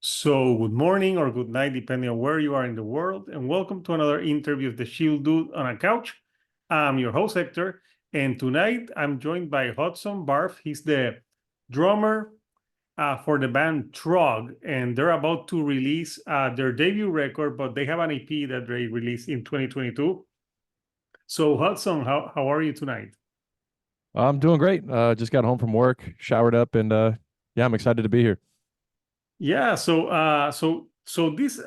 So good morning or good night, depending on where you are in the world, and welcome to another interview of the Shield Dude on a Couch. I'm your host, Hector, and tonight I'm joined by Hudson Barth. He's the drummer for the band Trog, and they're about to release their debut record, but they have an EP that they released in 2022. So Hudson, how are you tonight? I'm doing great. Just got home from work, showered up, and yeah, I'm excited to be here. Yeah, so this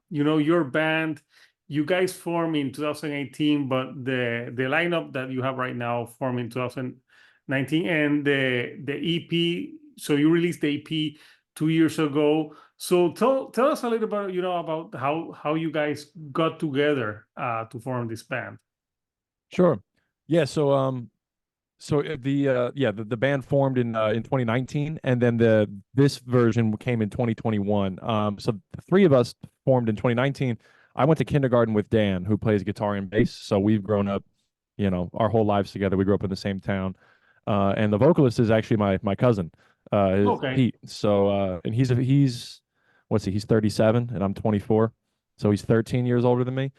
your band, you guys formed in 2018, but the lineup that you have right now formed in 2019, and the EP, so you released the EP 2 years ago. So tell us a little bit, about how you guys got together to form this band. Sure. Yeah. The band formed in 2019, and then this version came in 2021. So the three of us formed in 2019. I went to kindergarten with Dan, who plays guitar and bass. So we've grown up, our whole lives together. We grew up in the same town. And the vocalist is actually my cousin, is Okay. Pete. So and he's what's he? He's 37 and I'm 24. So he's 13 years older than me.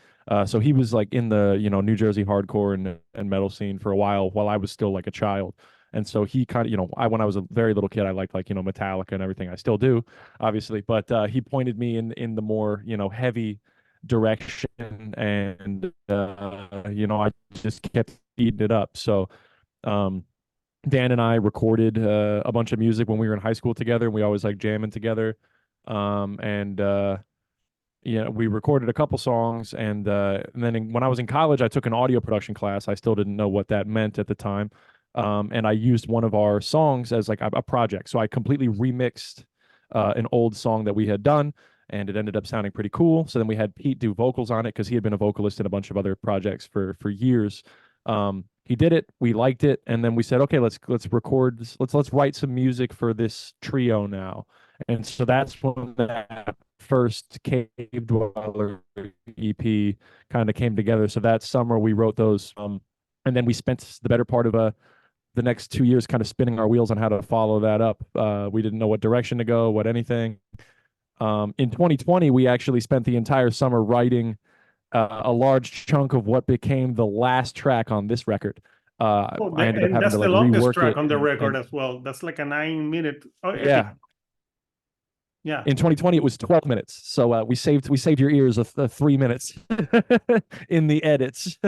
So he was like in the New Jersey hardcore and metal scene for a while I was still like a child. And so he kind of, when I was a very little kid, I liked Metallica and everything. I still do, obviously. But he pointed me in the more heavy direction, and I just kept eating it up. So Dan and I recorded a bunch of music when we were in high school together, and we always like jamming together. And we recorded a couple songs, and then when I was in college, I took an audio production class. I still didn't know what that meant at the time, and I used one of our songs as like a project. So I completely remixed an old song that we had done, and it ended up sounding pretty cool. So then we had Pete do vocals on it because he had been a vocalist in a bunch of other projects for years. He did it, we liked it, and then we said, okay, let's record this, let's write some music for this trio now. And so that's when that first Cave Dweller EP kind of came together. So that summer we wrote those, and then we spent the better part of the next 2 years kind of spinning our wheels on how to follow that up. We didn't know what direction to go, what anything. In 2020, we actually spent the entire summer writing a large chunk of what became the last track on this record. I ended up having That's to the like longest rework track it on the record and as well. That's like a 9 minute. Oh, epic. yeah. Yeah. In 2020, it was 12 minutes. So we saved your ears of 3 minutes in the edits.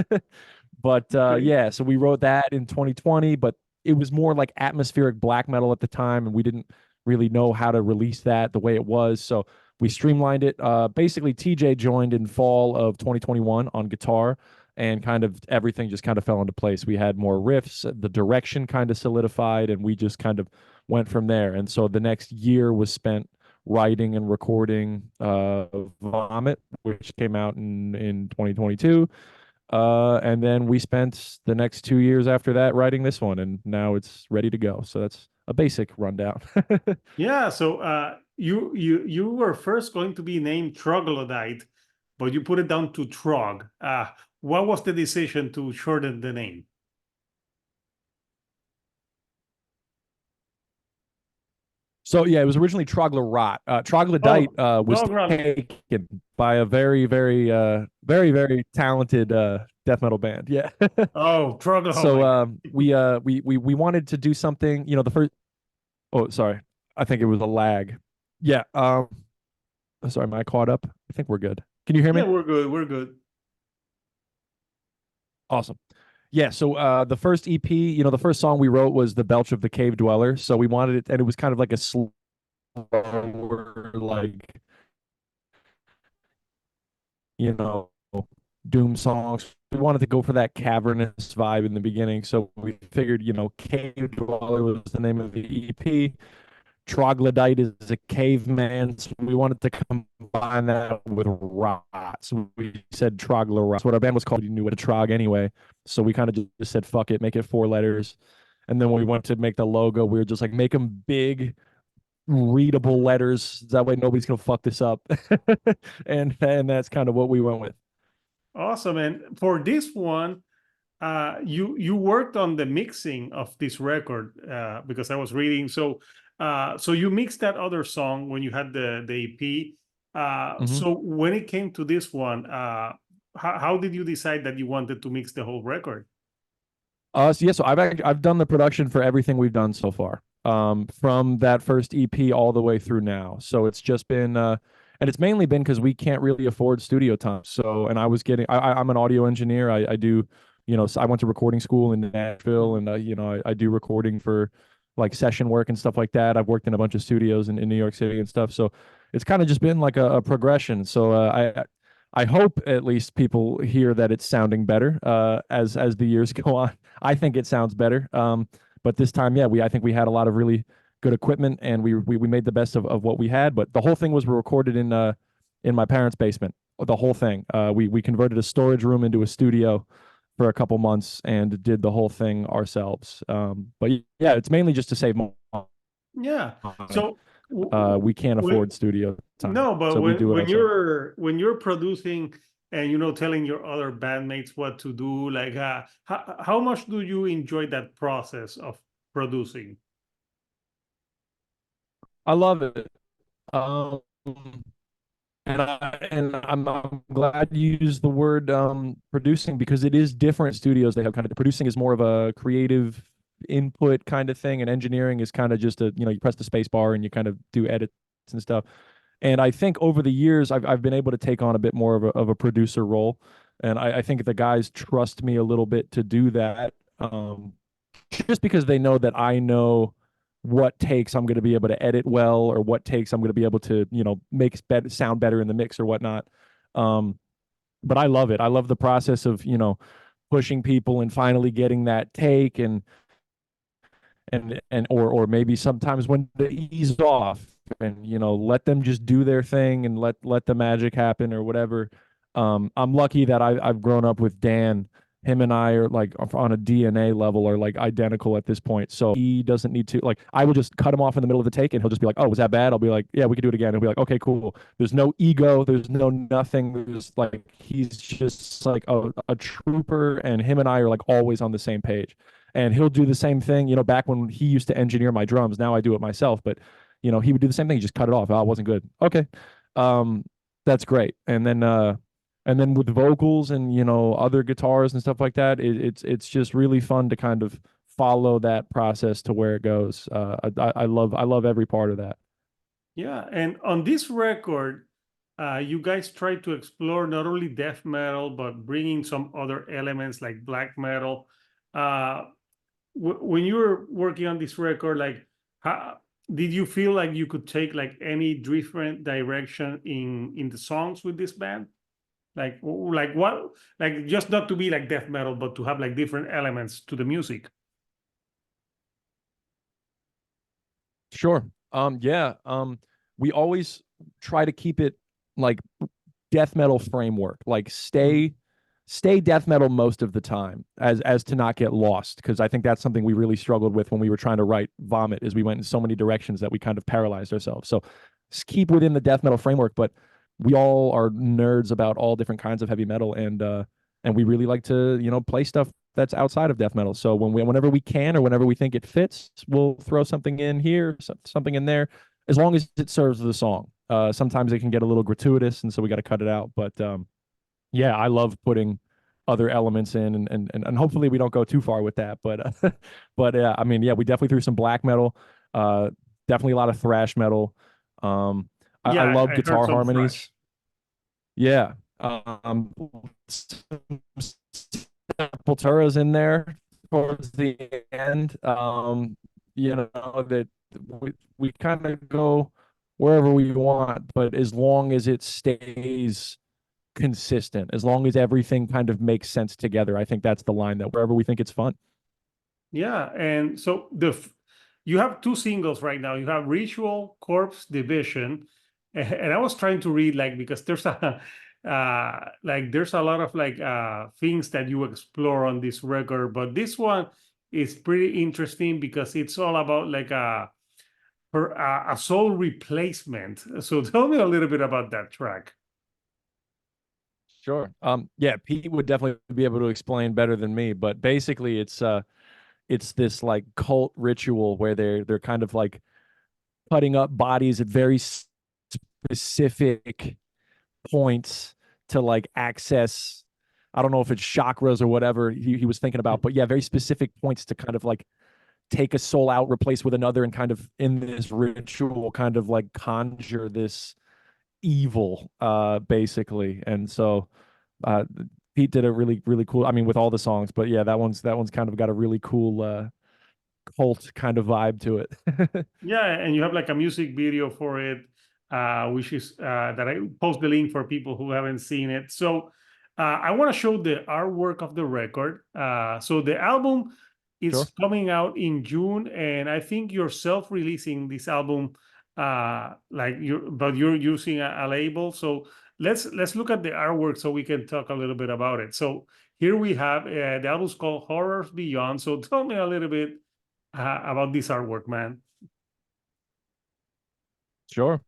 But yeah, so we wrote that in 2020, but it was more like atmospheric black metal at the time, and we didn't really know how to release that the way it was. So we streamlined it. Basically, TJ joined in fall of 2021 on guitar, and kind of everything just kind of fell into place. We had more riffs, the direction kind of solidified, and we just kind of went from there. And so the next year was spent writing and recording Vomit, which came out in 2022. And then we spent the next 2 years after that writing this one, and now it's ready to go. So that's a basic rundown. Yeah. So you were first going to be named Troglodite, but you put it down to Trog. What was the decision to shorten the name? So yeah, it was originally Troglorot. Troglodyte was Troglodite. taken by a very, very, very talented death metal band. Yeah. Oh, Troglodite. So we wanted to do something. The first. Oh, sorry. I think it was a lag. Yeah. Sorry, am I caught up? I think we're good. Can you hear me? Yeah, we're good. We're good. Awesome. Yeah, so the first EP, the first song we wrote was The Belch of the Cave Dweller. So we wanted it, and it was kind of like a slower, like, you know, doom songs. We wanted to go for that cavernous vibe in the beginning. So we figured, Cave Dweller was the name of the EP. Troglodyte is a caveman, so we wanted to combine that with rot. So we said Troglorot. That's what our band was called. You knew what a trog anyway. So we kind of just said, fuck it, make it 4 letters. And then when we went to make the logo, we were just like, make them big, readable letters. That way nobody's going to fuck this up. and that's kind of what we went with. Awesome. And for this one, you worked on the mixing of this record because I was reading. So So you mixed that other song when you had the EP. Mm-hmm. So when it came to this one, how did you decide that you wanted to mix the whole record? So yeah, so I've done the production for everything we've done so far, from that first EP all the way through now. So it's just been, and it's mainly been because we can't really afford studio time. So, and I was getting, I'm an audio engineer. I do, so I went to recording school in Nashville, and I do recording for like session work and stuff like that. I've worked in a bunch of studios in New York City and stuff. So it's kind of just been like a progression. So I hope at least people hear that it's sounding better as the years go on. I think it sounds better. But this time, yeah, I think we had a lot of really good equipment, and we made the best of what we had. But the whole thing was recorded in my parents' basement. The whole thing. We converted a storage room into a studio for a couple months and did the whole thing ourselves. But yeah, it's mainly just to save money. Yeah. So We can't afford studio time. No, but so we do it when you're producing and telling your other bandmates what to do, like how much do you enjoy that process of producing? I love it. I'm glad you used the word producing, because it is different. Studios, they have kind of, producing is more of a creative input kind of thing, and engineering is kind of just you press the space bar and you kind of do edits and stuff. And I think over the years, I've been able to take on a bit more of a producer role, and I think the guys trust me a little bit to do that, just because they know that I know what takes I'm going to be able to edit well, or what takes I'm going to be able to make sound better in the mix or whatnot. But I love it. I love the process of pushing people and finally getting that take, or maybe sometimes when to ease off and let them just do their thing and let the magic happen or whatever. I'm lucky that I've grown up with Dan. Him and I are like on a DNA level are like identical at this point. So he doesn't need to, like, I will just cut him off in the middle of the take and he'll just be like, "Oh, was that bad?" I'll be like, "Yeah, we can do it again." He'll be like, "Okay, cool." There's no ego. There's no nothing. There's like, he's just like a trooper, and him and I are like always on the same page. And he'll do the same thing, back when he used to engineer my drums. Now I do it myself, but he would do the same thing. He just cut it off. Oh, it wasn't good. Okay. That's great. And then with vocals and other guitars and stuff like that, it's just really fun to kind of follow that process to where it goes. I love every part of that. Yeah, and on this record, you guys try to explore not only death metal but bringing some other elements like black metal. When you were working on this record, like, how did you feel like you could take like any different direction in the songs with this band? Like what? Like, just not to be like death metal, but to have like different elements to the music. Sure. Yeah. We always try to keep it like death metal framework, like stay death metal most of the time, as to not get lost, because I think that's something we really struggled with when we were trying to write Vomit, is we went in so many directions that we kind of paralyzed ourselves. So just keep within the death metal framework, but we all are nerds about all different kinds of heavy metal, and we really like to play stuff that's outside of death metal. So whenever we can, or whenever we think it fits, we'll throw something in here, something in there, as long as it serves the song. Sometimes it can get a little gratuitous, and so we got to cut it out. But yeah, I love putting other elements in, and hopefully we don't go too far with that. But but I mean, yeah, we definitely threw some black metal, definitely a lot of thrash metal. I love guitar harmonies. Thrash. Yeah. Sepultura's in there towards the end. That we kind of go wherever we want, but as long as it stays consistent, as long as everything kind of makes sense together, I think that's the line, that wherever we think it's fun. Yeah, and so you have two singles right now. You have Ritual, Corpse, Division, and I was trying to read, like, because there's a there's a lot of like things that you explore on this record, but this one is pretty interesting because it's all about like a soul replacement. So tell me a little bit about that track. Sure. Yeah, Pete would definitely be able to explain better than me, but basically it's this like cult ritual where they're kind of like cutting up bodies at very specific points to like access. I don't know if it's chakras or whatever he was thinking about, but yeah, very specific points to kind of like take a soul out, replace with another, and kind of in this ritual kind of like conjure this evil, basically. And so Pete did a really, really cool, I mean, with all the songs, but yeah, that one's kind of got a really cool cult kind of vibe to it. Yeah, and you have like a music video for it, which is that I post the link for people who haven't seen it. So I want to show the artwork of the record. So the album is Sure. coming out in June, and I think you're self-releasing this album, but you're using a label. So let's look at the artwork so we can talk a little bit about it. So here we have the album's called Horrors Beyond. So tell me a little bit about this artwork, man. Sure.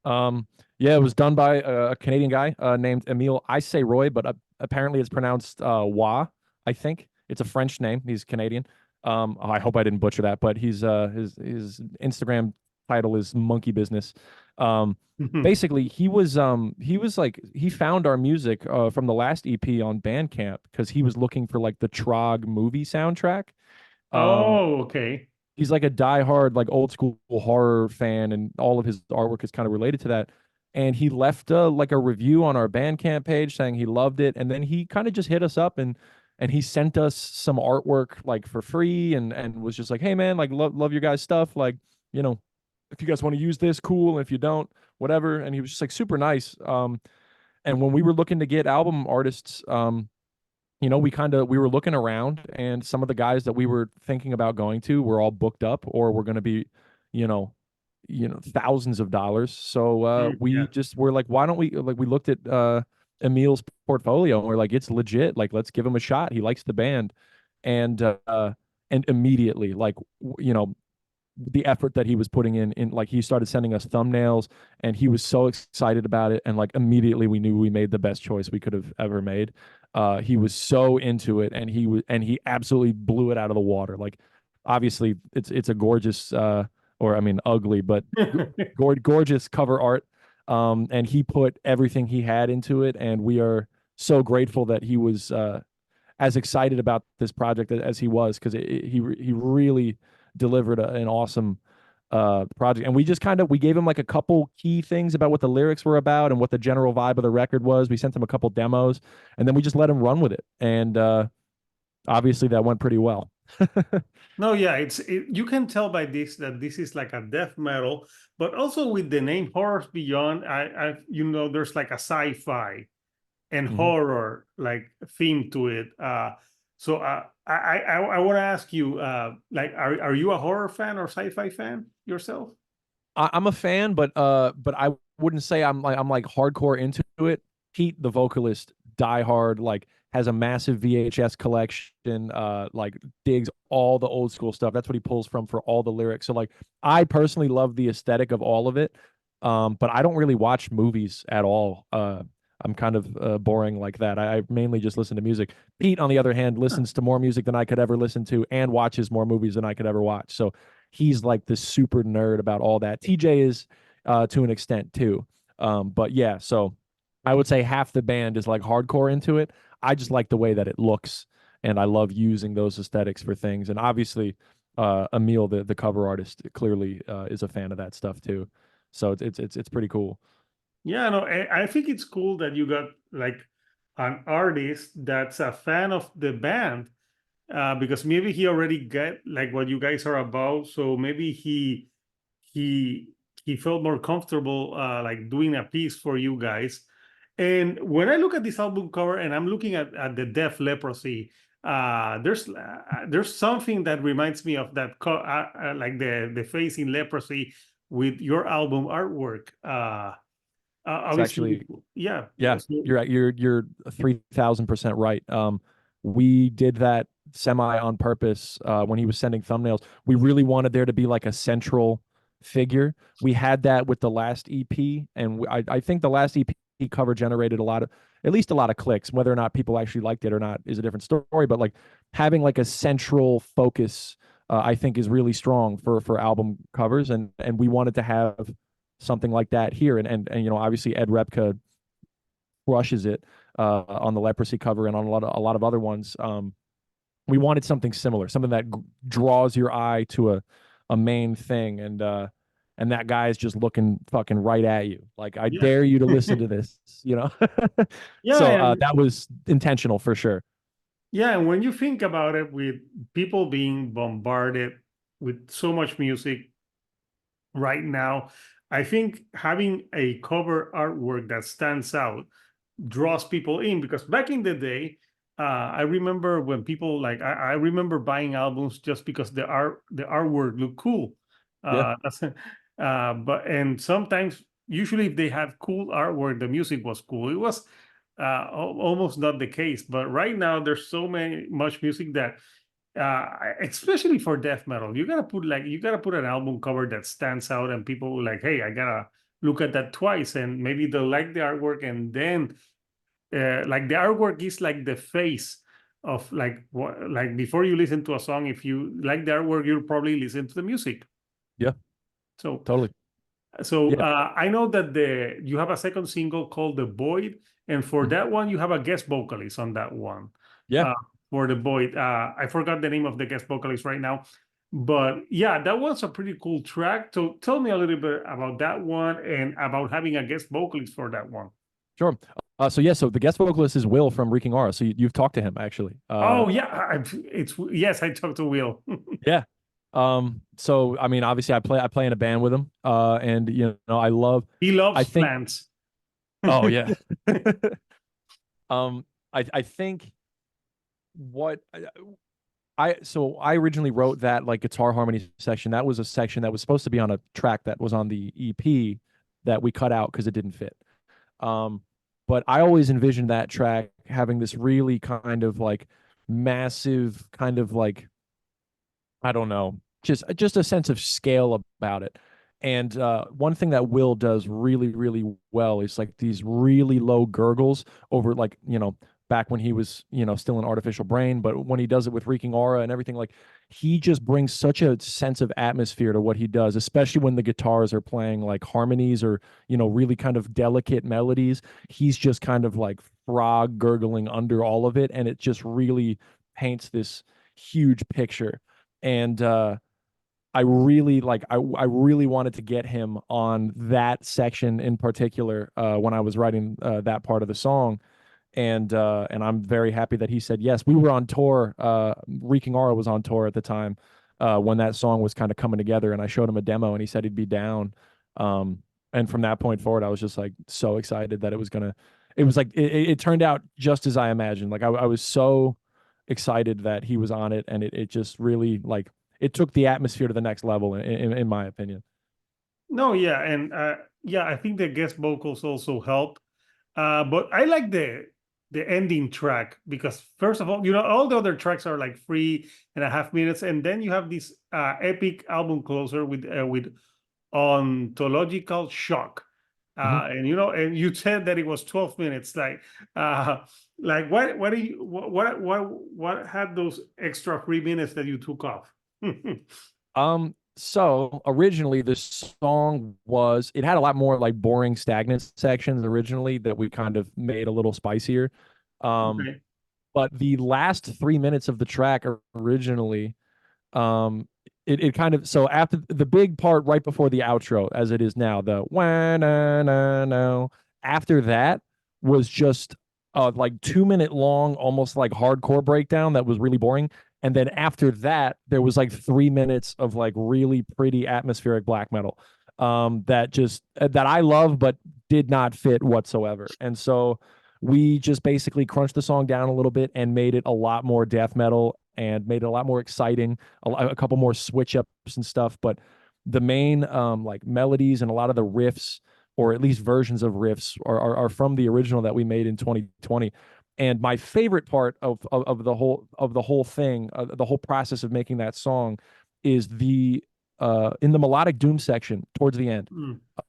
Yeah, it was done by a Canadian guy named Emile. I say Roy, but apparently it's pronounced Wa. I think it's a French name. He's Canadian. I hope I didn't butcher that, but he's his Instagram title is Monkey Business. Basically, he was like he found our music from the last EP on Bandcamp because he was looking for like the Trog movie soundtrack. Oh, okay. He's like a diehard, like old school horror fan, and all of his artwork is kind of related to that. And he left like a review on our Bandcamp page saying he loved it, and then he kind of just hit us up and he sent us some artwork like for free, and was just like, hey man, like love your guys' stuff, like you know, if you guys want to use this, cool, and if you don't, whatever. And he was just like super nice. And when we were looking to get album artists, you know, we were looking around, and some of the guys that we were thinking about going to were all booked up or were going to be, you know, thousands of dollars. So we just were like, why don't we, like, we looked at Emile's portfolio and we're like, it's legit. Like, let's give him a shot. He likes the band. And immediately, like, you know, the effort that he was putting in like he started sending us thumbnails, and he was so excited about it, and like immediately we knew we made the best choice we could have ever made. He was so into it, and he absolutely blew it out of the water. Like, obviously it's a gorgeous or I mean ugly, but gorgeous cover art. And he put everything he had into it, and we are so grateful that he was as excited about this project as he was, because he really delivered an awesome project. And we just we gave him like a couple key things about what the lyrics were about and what the general vibe of the record was. We sent him a couple demos, and then we just let him run with it. And obviously that went pretty well. No, yeah, you can tell by this that this is like a death metal, but also with the name Horrors Beyond, I you know, there's like a sci-fi and horror like theme to it. So I want to ask you, like, are you a horror fan or sci-fi fan yourself? I'm a fan, but I wouldn't say I'm like hardcore into it. Pete, the vocalist, diehard, like has a massive VHS collection, like digs all the old school stuff. That's what he pulls from for all the lyrics. So like, I personally love the aesthetic of all of it, but I don't really watch movies at all. I'm kind of boring like that. I mainly just listen to music. Pete, on the other hand, listens to more music than I could ever listen to, and watches more movies than I could ever watch. So he's like this super nerd about all that. TJ is to an extent too. But yeah, so I would say half the band is like hardcore into it. I just like the way that it looks, and I love using those aesthetics for things. And obviously, Emile, the cover artist, clearly is a fan of that stuff too. So it's pretty cool. Yeah, no, I think it's cool that you got like an artist that's a fan of the band, because maybe he already get like what you guys are about. So maybe he felt more comfortable like doing a piece for you guys. And when I look at this album cover and I'm looking at the Death Leprosy, there's something that reminds me of that like the face in leprosy with your album artwork. Obviously, Actually, yeah, you're right. You're 3,000% right. We did that semi on purpose. When he was sending thumbnails, we really wanted there to be like a central figure. We had that with the last EP, and I think the last EP cover generated at least a lot of clicks. Whether or not people actually liked it or not is a different story. But like having like a central focus I think is really strong for album covers, and we wanted to have something like that here, and obviously Ed Repka crushes it on the Leprosy cover and on a lot of other ones. We wanted something similar, something that draws your eye to a main thing, and that guy is just looking fucking right at you, like, I dare you to listen to this, So that was intentional for sure. Yeah, and when you think about it, with people being bombarded with so much music right now, I think having a cover artwork that stands out draws people in, because back in the day, I remember when people like I remember buying albums just because the artwork looked cool. Yeah. And sometimes, usually, if they had cool artwork, the music was cool. It was almost not the case, but right now there's so much music that, especially for death metal, you gotta put an album cover that stands out, and people will like, hey, I gotta look at that twice, and maybe they'll like the artwork, and then like the artwork is like the face of like what, like before you listen to a song, if you like the artwork, you'll probably listen to the music. Yeah, So totally. so Yeah. I know that you have a second single called The Void, and for that one you have a guest vocalist on that one. Yeah. Uh, for The Void, I forgot the name of the guest vocalist right now, but yeah, that was a pretty cool track. So tell me a little bit about that one and about having a guest vocalist for that one. Sure. So the guest vocalist is Will from Reeking Aura. So you've talked to him actually. Oh yeah, yes, I talked to Will. Yeah. So I mean, obviously, I play in a band with him. And I love. He loves I think. plants. Oh yeah. I think what I originally wrote that like guitar harmony section. That was a section that was supposed to be on a track that was on the EP that we cut out because it didn't fit. But I always envisioned that track having this really kind of like massive kind of like, I don't know, just a sense of scale about it. And one thing that Will does really, really well is like these really low gurgles over, like, back when he was, still an Artificial Brain, but when he does it with Reeking Aura and everything, like, he just brings such a sense of atmosphere to what he does, especially when the guitars are playing like harmonies or, really kind of delicate melodies. He's just kind of like frog gurgling under all of it. And it just really paints this huge picture. And I really I really wanted to get him on that section in particular when I was writing that part of the song. And I'm very happy that he said yes. We were on tour. Reeking Aura was on tour at the time when that song was kind of coming together, and I showed him a demo, and he said he'd be down. And from that point forward, I was just like so excited that it was like it turned out just as I imagined. Like I was so excited that he was on it, and it just really, like, it took the atmosphere to the next level in my opinion. No, yeah, and yeah, I think the guest vocals also help. But I like the ending track, because first of all, all the other tracks are like 3.5 minutes, and then you have this epic album closer with Ontological Shock. And and you said that it was 12 minutes. Like what had those extra 3 minutes that you took off? So originally this song it had a lot more like boring, stagnant sections originally that we kind of made a little spicier. Okay. But the last 3 minutes of the track originally, it kind of, so after the big part right before the outro, as it is now, the wah na na no, after that was just like 2 minute long, almost like hardcore breakdown that was really boring. And then after that, there was like 3 minutes of like really pretty atmospheric black metal that I love, but did not fit whatsoever. And so we just basically crunched the song down a little bit and made it a lot more death metal and made it a lot more exciting, a couple more switch ups and stuff. But the main like melodies and a lot of the riffs, or at least versions of riffs, are from the original that we made in 2020. And my favorite part of the whole thing, the whole process of making that song, is in the melodic doom section towards the end,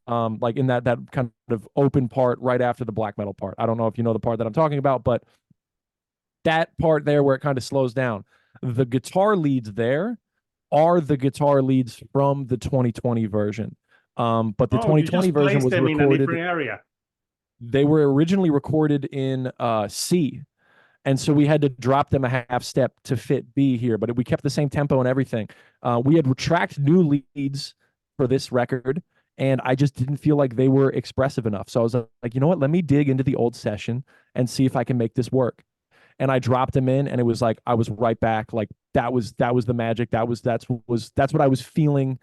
like in that kind of open part right after the black metal part. I don't know if you know the part that I'm talking about, but that part there where it kind of slows down, the guitar leads there are the guitar leads from the 2020 version. But the Oh, you 2020 just version placed was them in a recorded. different area. They were originally recorded in C, and so we had to drop them a half step to fit B here, but we kept the same tempo and everything. We had tracked new leads for this record, and I just didn't feel like they were expressive enough. So I was like, you know what? Let me dig into the old session and see if I can make this work. And I dropped them in, and it was like I was right back. Like that was the magic. That's what I was feeling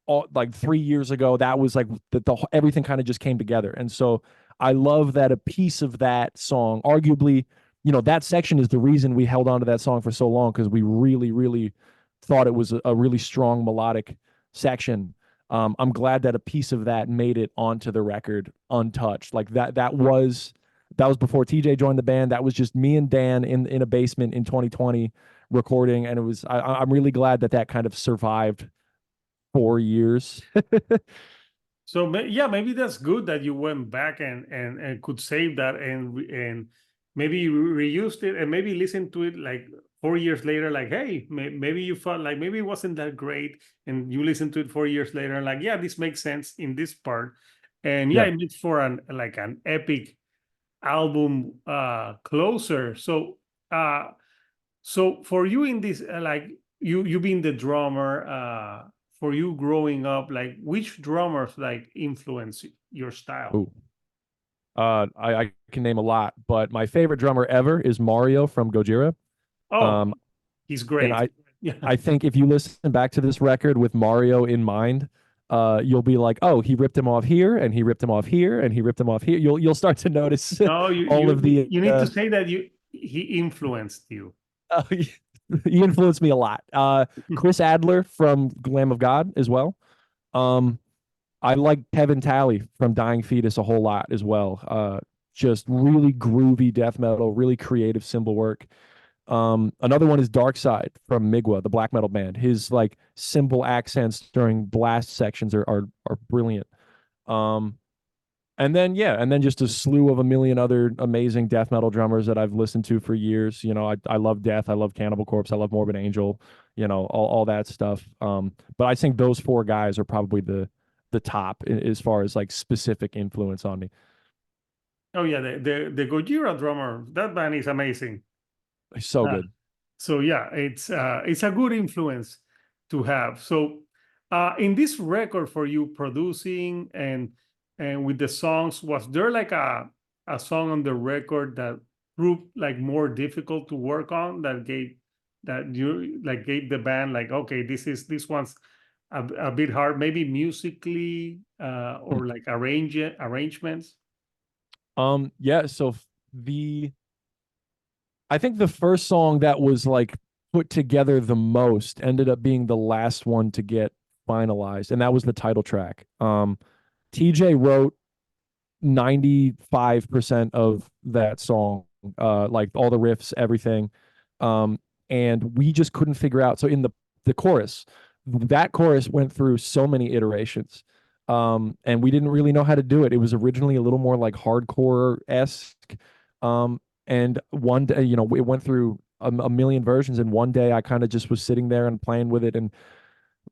all like 3 years ago. That was like the everything kind of just came together. And so I love that a piece of that song, arguably, that section is the reason we held on to that song for so long, because we really, really thought it was a really strong melodic section. I'm glad that a piece of that made it onto the record untouched. Like that was before TJ joined the band. That was just me and Dan in a basement in 2020 recording, and it was I'm really glad that kind of survived 4 years. So yeah, maybe that's good that you went back and could save that and maybe you reused it and maybe listen to it like 4 years later. Like, hey, maybe you felt like maybe it wasn't that great, and you listen to it 4 years later and like, yeah, this makes sense in this part, and yeah, Yeah. it makes for an epic album closer. So for you in this, like you being the drummer, for you growing up, like which drummers like influence your style? Ooh. I can name a lot, but my favorite drummer ever is Mario from Gojira. Oh, Um, he's and great. Yeah. I think if you listen back to this record with Mario in mind, you'll be like, oh, he ripped him off here, and he ripped him off here, and he ripped him off here. You'll start to notice No, you all you of the. you need to say that he influenced you. He influenced me a lot. Chris Adler from Lamb of God as well. Um, I like Kevin Talley from Dying Fetus a whole lot as well. Just really groovy death metal, really creative cymbal work. Another one is Dark Side from Migwa, the black metal band. His like cymbal accents during blast sections are brilliant. Um, and then just a slew of a million other amazing death metal drummers that I've listened to for years. I love Death, I love Cannibal Corpse, I love Morbid Angel, all that stuff. But I think those four guys are probably the top as far as like specific influence on me. Oh yeah, the Gojira drummer, that band is amazing. So Uh, good. so yeah, it's a good influence to have. So in this record for you producing and with the songs, was there like a song on the record that proved like more difficult to work on that you like gave the band like, okay, this one's a bit hard, maybe musically or like arrangements? Yeah, so the I think the first song that was like put together the most ended up being the last one to get finalized, and that was the title track. TJ wrote 95% of that song, like all the riffs, everything. Um, and we just couldn't figure out. So in the chorus, that chorus went through so many iterations. And we didn't really know how to do it. It was originally a little more like hardcore-esque. And one day, it went through a million versions, and one day I kind of just was sitting there and playing with it and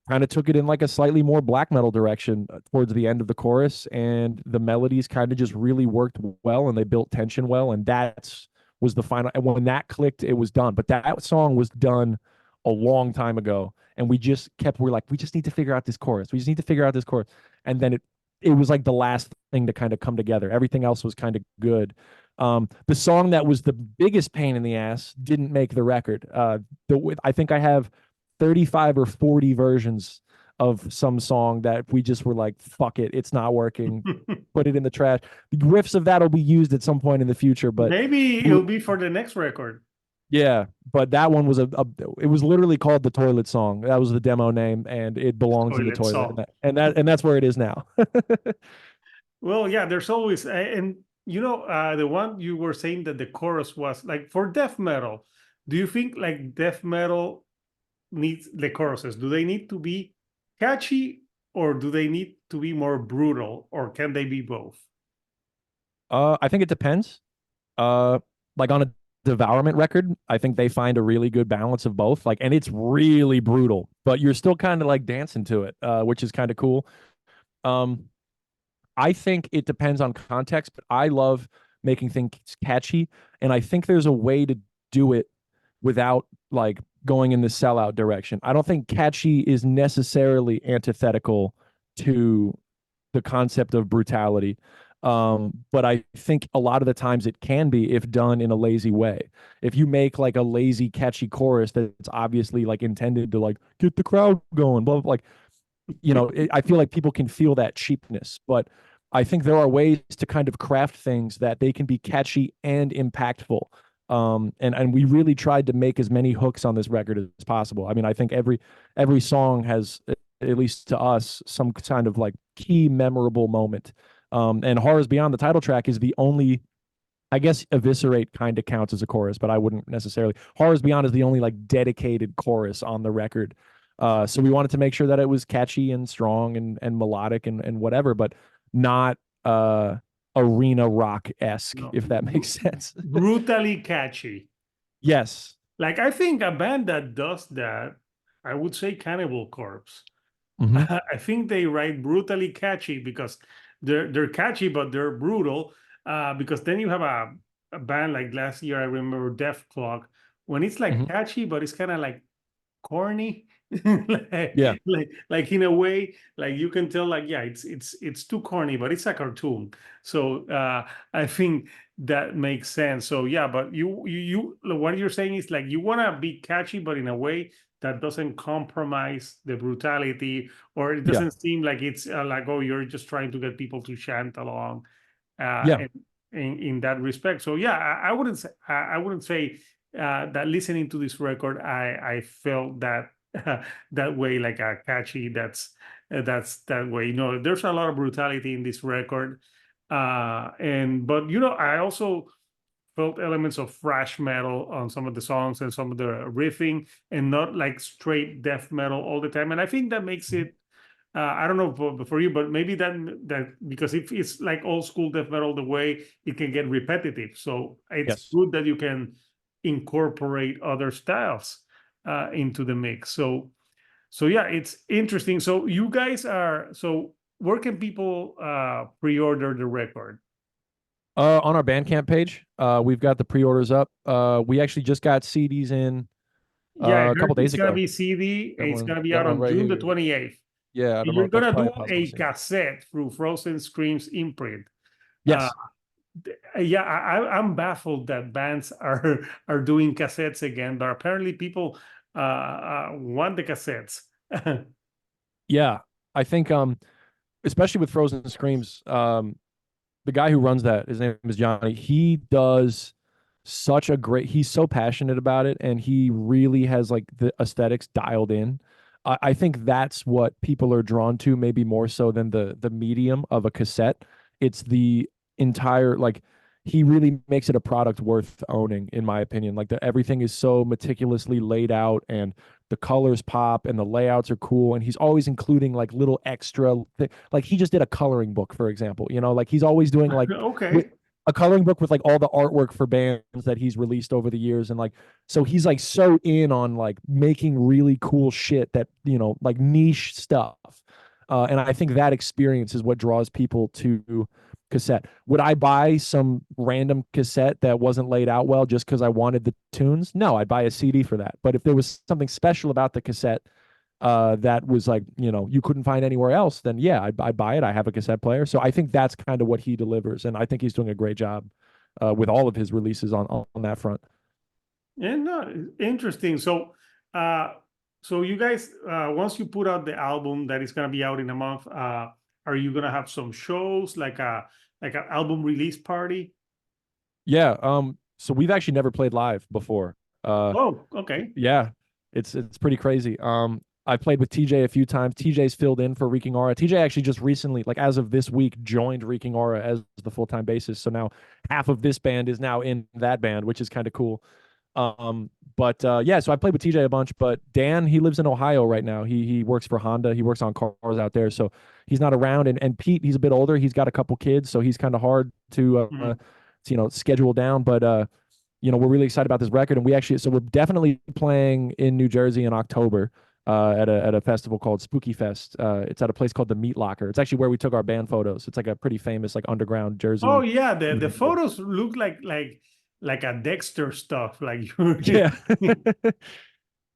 kind of took it in like a slightly more black metal direction towards the end of the chorus, and the melodies kind of just really worked well, and they built tension well, and that was the final. And when that clicked, it was done. But that song was done a long time ago, and we're like, we just need to figure out this chorus. We just need to figure out this chorus, and then it was like the last thing to kind of come together. Everything else was kind of good. The song that was the biggest pain in the ass didn't make the record. I think I have 35 or 40 versions of some song that we just were like, fuck it, it's not working. Put it in the trash. The riffs of that will be used at some point in the future, but Maybe it'll be for the next record. yeah, but that one was it was literally called the Toilet Song. That was the demo name, and it belongs in the Toilet toilet, song. and that's where it is now. Well, yeah, there's always, and the one you were saying that the chorus was like for death metal. Do you think like death metal needs the choruses? Do they need to be catchy or do they need to be more brutal, or can they be both? I think it depends. Like on a Devourment record, I think they find a really good balance of both. Like, and it's really brutal, but you're still kind of like dancing to it, which is kind of cool. Um, I think it depends on context, but I love making things catchy, and I think there's a way to do it without like going in the sellout direction. I don't think catchy is necessarily antithetical to the concept of brutality. But I think a lot of the times it can be if done in a lazy way. If you make like a lazy, catchy chorus that's obviously like intended to like get the crowd going, blah, blah, blah, like, I feel like people can feel that cheapness, but I think there are ways to kind of craft things that they can be catchy and impactful. And we really tried to make as many hooks on this record as possible. I mean, I think every song has, at least to us, some kind of like key memorable moment. And Horrors Beyond, the title track, is the only, I guess Eviscerate kind of counts as a chorus, but I wouldn't necessarily. Horrors Beyond is the only like dedicated chorus on the record. So we wanted to make sure that it was catchy and strong and melodic and whatever, but not arena rock-esque, No. if that makes sense. Brutally catchy. Yes. Like, I think a band that does that, I would say Cannibal Corpse. Mm-hmm. I think they write brutally catchy because they're catchy, but they're brutal. Because then you have a band like last year, I remember Death Clock, when it's like Mm-hmm. catchy, but it's kind of like corny. Yeah. Like in a way, like you can tell, like, yeah, it's too corny, but it's a cartoon. So I think that makes sense. So yeah, but you what you're saying is like you want to be catchy, but in a way that doesn't compromise the brutality, or it Yeah. doesn't seem like it's like, oh, you're just trying to get people to chant along, Yeah. and in that respect. So yeah, I wouldn't say that listening to this record, I felt that that way, like a catchy. That's that way. There's a lot of brutality in this record, but I also felt elements of thrash metal on some of the songs and some of the riffing, and not like straight death metal all the time. And I think that makes it. I don't know for you, but maybe that because if it's like old school death metal, the way it can get repetitive. So it's Yes. good that you can incorporate other styles into the mix. So yeah, it's interesting. So you guys where can people pre-order the record? On our Bandcamp page, we've got the pre-orders up. We actually just got CDs in Yeah, I a heard couple days it's gonna ago. be CD. It's gonna be Got out one on right June the here. 28th. Yeah, I don't know You're if that's gonna probably do possible to a see. cassette through Frozen Screams imprint. Uh, Yes. yeah, I'm baffled that bands are doing cassettes again, but apparently people want the cassettes. Yeah. I think especially with Frozen Screams, the guy who runs that, his name is Johnny. He does he's so passionate about it, and he really has like the aesthetics dialed in. I think that's what people are drawn to, maybe more so than the medium of a cassette. It's the entire, like, he really makes it a product worth owning, in my opinion. Like, everything is so meticulously laid out, and the colors pop, and the layouts are cool, and he's always including like little extra like he just did a coloring book, for example. Like he's always doing like Okay. a coloring book with like all the artwork for bands that he's released over the years, and like, so he's like so in on like making really cool shit, that like niche stuff. And I think that experience is what draws people to cassette. Would I buy some random cassette that wasn't laid out well just because I wanted the tunes? No, I'd buy a CD for that. But if there was something special about the cassette, that was like, you couldn't find anywhere else, then yeah, I'd buy it. I have a cassette player. So I think that's kind of what he delivers. And I think he's doing a great job with all of his releases on that front. Yeah, no, interesting. So you guys, once you put out the album that is gonna be out in a month, are you gonna have some shows, like an album release party? Yeah. So we've actually never played live before. Oh, okay. Yeah, it's pretty crazy. I played with TJ a few times. TJ's filled in for Reeking Aura. TJ actually just recently, like as of this week, joined Reeking Aura as the full-time bassist. So now half of this band is now in that band, which is kind of cool. But yeah, so I played with TJ a bunch, but Dan, he lives in Ohio right now. He works for Honda. He works on cars out there. So he's not around. And Pete, he's a bit older. He's got a couple kids, so he's kind of hard to schedule down. But we're really excited about this record, and so we're definitely playing in New Jersey in October at a festival called Spooky Fest. It's at a place called the Meat Locker. It's actually where we took our band photos. It's like a pretty famous like underground Oh Jersey. yeah, the photos look like a Dexter stuff. Like you. Yeah.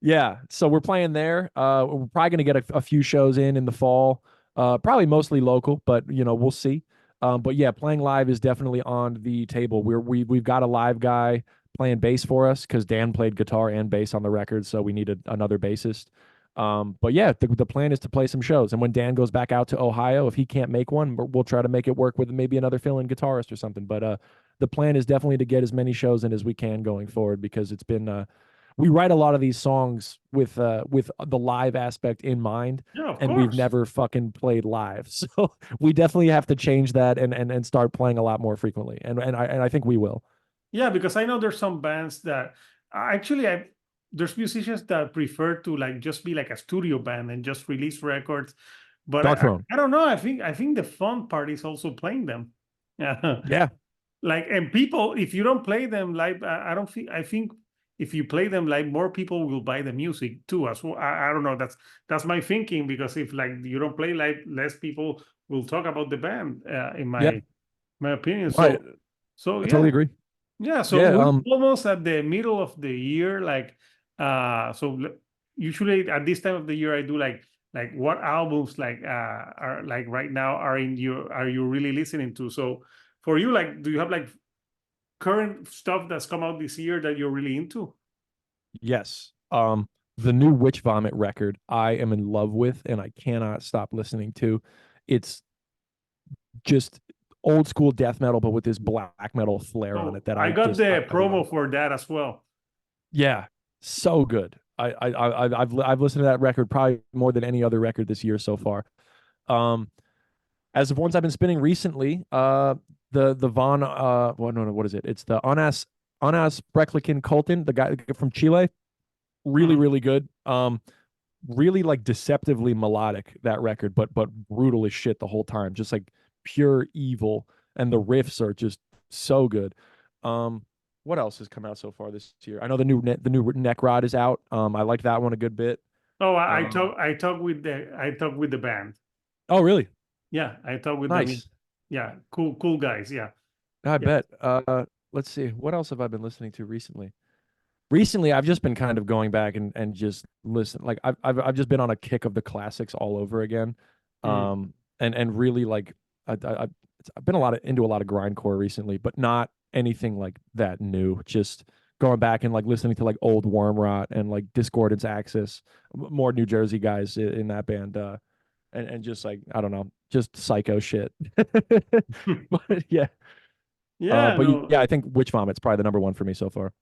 Yeah. So we're playing there. We're probably going to get a few shows in the fall. Probably mostly local, but we'll see. But yeah, playing live is definitely on the table. We've got a live guy playing bass for us because Dan played guitar and bass on the record, so we needed another bassist. But yeah, the plan is to play some shows, and when Dan goes back out to Ohio, if he can't make one, we'll try to make it work with maybe another fill-in guitarist or something. But the plan is definitely to get as many shows in as we can going forward because it's been we write a lot of these songs with the live aspect in mind, Yeah, of and we've course. never fucking played live. So we definitely have to change that and start playing a lot more frequently. And I think we will. Yeah, because I know there's some bands that actually there's musicians that prefer to like just be like a studio band and just release records. But Dark Throne. I don't know. I think the fun part is also playing them. Yeah. Yeah. Like, and people, if you don't play them live, I don't think, I think if you play them live, more people will buy the music too. As well. I don't know. That's my thinking, because if like you don't play live, less people will talk about the band, in Yeah. my opinion. Right. So I yeah. totally agree. Yeah, so Yeah. we're almost at the middle of the year. Like, usually at this time of the year, I do like what albums are like right now are you really listening to? So for you, like, do you have like current stuff that's come out this year that you're really into? Yes. The new Witch Vomit record I am in love with and I cannot stop listening to. It's just old school death metal, but with this black metal flair on it that I I got just the I love. promo for that as well. Yeah, so good. I've listened to that record probably more than any other record this year so far. Um, as of ones I've been spinning recently, the Von well, no, what is it? It's the Onas Brecklikin Colton, the guy from Chile. Really, Mhm. really good. Really like deceptively melodic, that record, but brutal as shit the whole time. Just like pure evil, and the riffs are just so good. What else has come out so far this year? I know the new Necrod is out. I like that one a good bit. Oh, Um, I talk with the band. oh really? Yeah, I talk with them. Nice. Yeah, cool guys. Yeah. I Yeah. bet. Let's see. What else have I been listening to recently? Recently, I've just been kind of going back and just listen. Like I've just been on a kick of the classics all over again. Mm. And really like I've been into a lot of grindcore recently, but not anything like that new. Just going back and like listening to like old Wormrot and like Discordance Axis, more New Jersey guys in that band. And just like I don't know, just psycho shit. But yeah. Yeah, But no. yeah, I think Witch Vomit's probably the number one for me so far.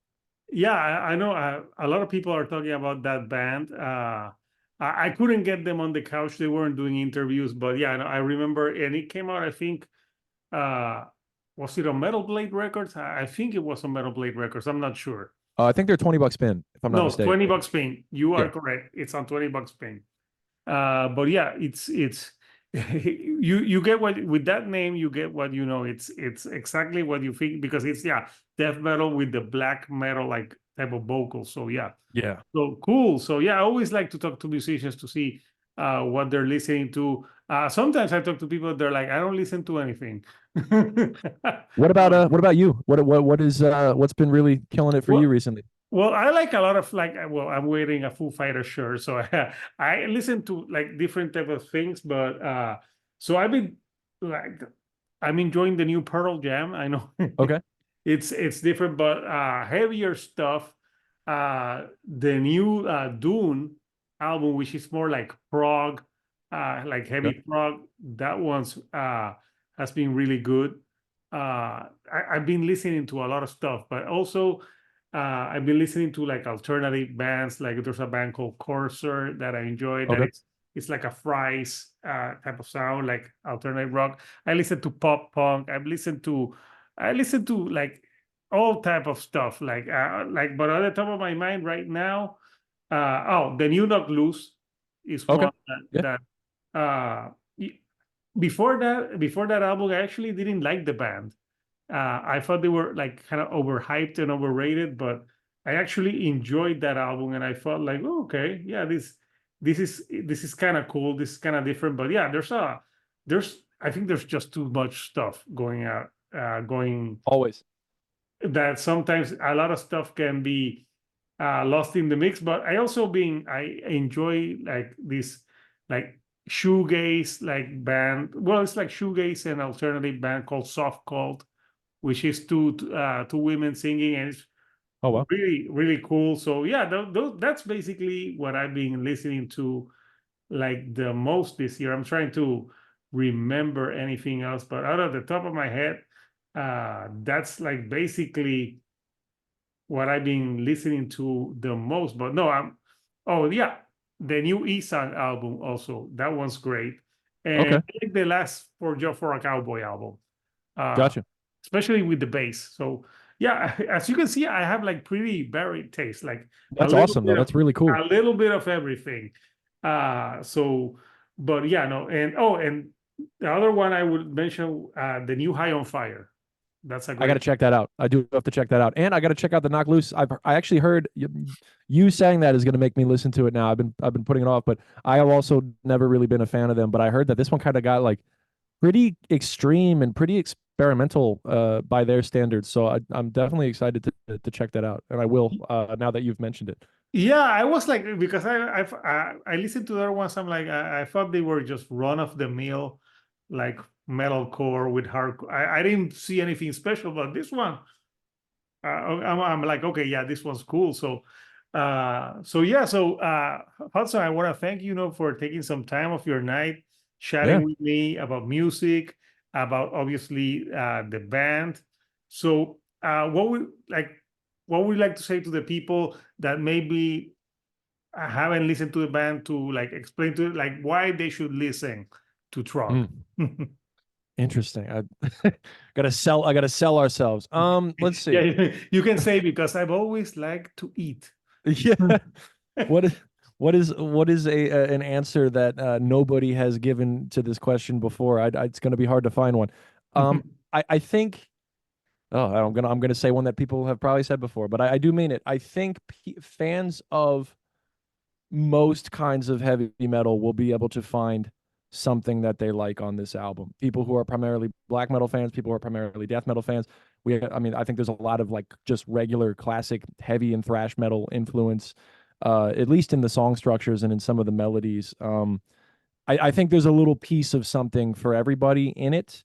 Yeah, I know a lot of people are talking about that band. I couldn't get them on the couch. They weren't doing interviews, but yeah, I remember, and it came out, I think, uh, was it on Metal Blade Records? I think it was on Metal Blade Records. I'm not sure. I think they're $20 spin, if I'm not No, mistaken. 20 bucks Spain. You are Yeah. correct. It's on 20 bucks Spain. But yeah, it's you get what, with that name, you get what you know. It's exactly what you think, because it's, yeah, death metal with the black metal like type of vocals. So yeah. Yeah. So cool. So yeah, I always like to talk to musicians to see what they're listening to. Sometimes I talk to people, they're like, I don't listen to anything. What about you? What is what's been really killing it for you Well, recently? well, I like a lot of like, well, I'm wearing a Foo Fighter shirt, so I listen to like different type of things, but so I've been like, I'm enjoying the new Pearl Jam. I know Okay. it's different, but heavier stuff. The new Dune album, which is more like prog, like heavy Okay. prog, that one's has been really good. I've been listening to a lot of stuff, but also I've been listening to like alternative bands. Like there's a band called Corsair that I enjoy. That Okay. it's like a Fries type of sound, like alternative rock. I listen to pop punk. I listen to like all type of stuff. Like, but at the top of my mind right now, the new Knock Loose is Okay. one Yeah. that before that album, I actually didn't like the band. I thought they were like kind of overhyped and overrated, but I actually enjoyed that album, and I felt like, oh, okay, yeah, this is kind of cool. This is kind of different, but yeah, there's I think there's just too much stuff going out, going Always. that sometimes a lot of stuff can be lost in the mix. But I enjoy like this like shoegaze like band. Well, it's like shoegaze and alternative band called Soft Cult, which is two women singing, and it's Oh well. really really cool. So yeah, that's basically what I've been listening to like the most this year. I'm trying to remember anything else, but out of the top of my head, that's like basically what I've been listening to the most. But no, oh yeah, the new Isang album also, that one's great. And Okay. I like the last for a Cowboy album, uh, Gotcha. especially with the bass. So yeah, as you can see, I have like pretty varied taste, like That's awesome though. That's really cool. a little bit of everything. So, but yeah, no, and oh, and the other one I would mention, the new High on Fire. That's a I got to great. check that out. I do have to check that out, and I got to check out the Knock Loose. I actually heard you saying that is going to make me listen to it now. I've been putting it off, but I have also never really been a fan of them. But I heard that this one kind of got like pretty extreme and pretty experimental by their standards. So I'm definitely excited to check that out, and I will now that you've mentioned it. Yeah, I was like, because I listened to their ones. I'm like, I thought they were just run of the mill, like metalcore with hardcore. I didn't see anything special, but this one, I'm like, okay, yeah, this one's cool. So, Hudson, I want to thank you, for taking some time of your night Yeah. chatting with me about music, about obviously the band. So, what would you like to say to the people that maybe haven't listened to the band, to like explain to like why they should listen to Trog? Mm. Interesting. I gotta sell ourselves. Let's see. Yeah, you can say, because I've always liked to eat. Yeah. What is an answer that nobody has given to this question before? It's going to be hard to find one. I think. Oh, I'm gonna say one that people have probably said before, but I do mean it. I think fans of most kinds of heavy metal will be able to find something that they like on this album. People who are primarily black metal fans, people who are primarily death metal fans. I mean, I think there's a lot of like just regular classic heavy and thrash metal influence, at least in the song structures and in some of the melodies. I think there's a little piece of something for everybody in it.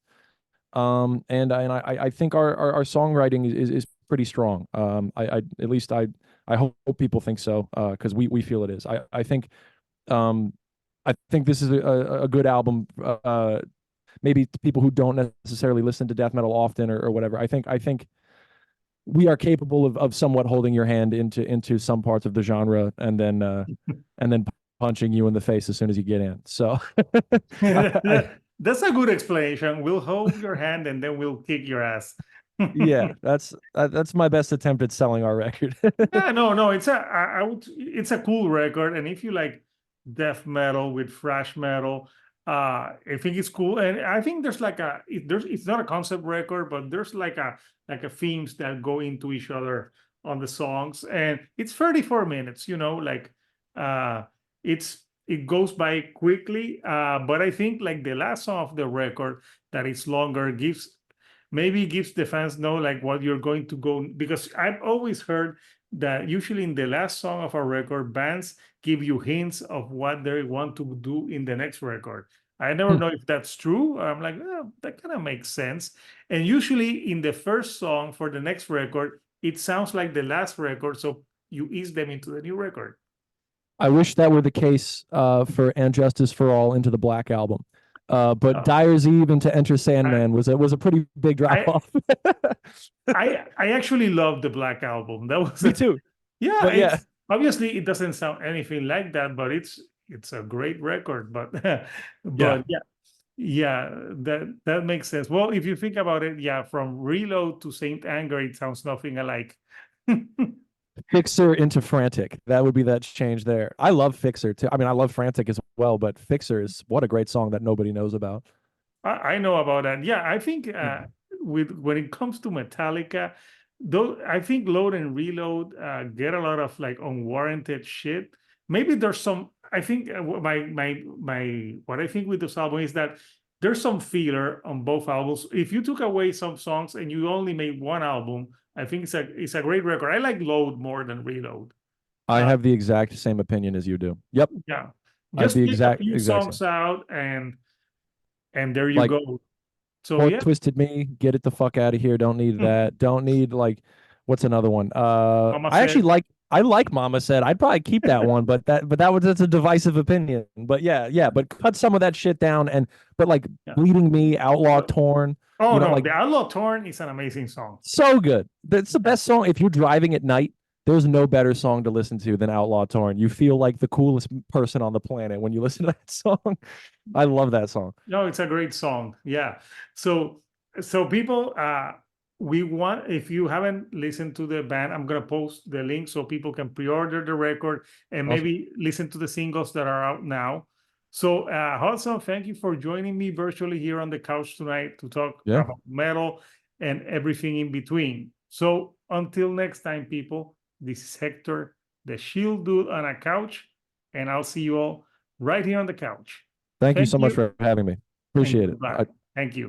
I think our songwriting is pretty strong. I at least I hope people think so, because we feel it is. I think this is a good album. Maybe people who don't necessarily listen to death metal often or whatever. I think we are capable of somewhat holding your hand into some parts of the genre, and then punching you in the face as soon as you get in. So That's a good explanation. We'll hold your hand and then we'll kick your ass. yeah, that's my best attempt at selling our record. Yeah, no, it's a cool record, and if you like death metal with thrash metal, I think it's cool. And I think there's like it's not a concept record, but there's like a themes that go into each other on the songs, and it's 34 minutes. Like it goes by quickly. But I think like the last song of the record, that is longer, gives the fans know like what you're going to go, because I've always heard that usually in the last song of a record, bands give you hints of what they want to do in the next record. I never know if that's true. I'm like, oh, that kind of makes sense. And usually in the first song for the next record, it sounds like the last record, so you ease them into the new record. I wish that were the case for And Justice for All Into the Black album. But Dyer's Eve into Enter Sandman was a pretty big drop off. I actually love the Black album. That was me too. Yeah, obviously it doesn't sound anything like that, but it's a great record. But yeah, that makes sense. Well, if you think about it, yeah, from Reload to Saint Anger, it sounds nothing alike. Fixer into Frantic. That would be that change there. I love Fixer too. I mean, I love Frantic as well, but Fixer is what a great song that nobody knows about. I know about that. Yeah, I think when it comes to Metallica, though I think Load and Reload get a lot of like unwarranted shit. Maybe there's some. I think my what I think with this album is that there's some filler on both albums. If you took away some songs and you only made one album, I think it's a great record. I like Load more than Reload. I have the exact same opinion as you do. Yep. Yeah. I have Just the take a exact few songs same. out and there you Like, go. So More yeah. Twisted Me, Get It the Fuck Out of Here. Don't need that. Don't need like what's another one? Mama Said. I like Mama Said. I'd probably keep that one, but that's a divisive opinion. But yeah, but cut some of that shit down but like Yeah. Bleeding Me, Outlaw Torn. Oh no, like the Outlaw Torn is an amazing song. so good. That's the best song. If you're driving at night, there's no better song to listen to than Outlaw Torn. You feel like the coolest person on the planet when you listen to that song. I love that song. No, it's a great song. Yeah. So people, we want, if you haven't listened to the band, I'm gonna post the link so people can pre-order the record and maybe listen to the singles that are out now. So Hudson, thank you for joining me virtually here on the couch tonight to talk about metal and everything in between. So until next time, people, this is Hector, the Shield Dude on a couch, and I'll see you all right here on the couch. Thank you so much for having me. Appreciate it. Thank you.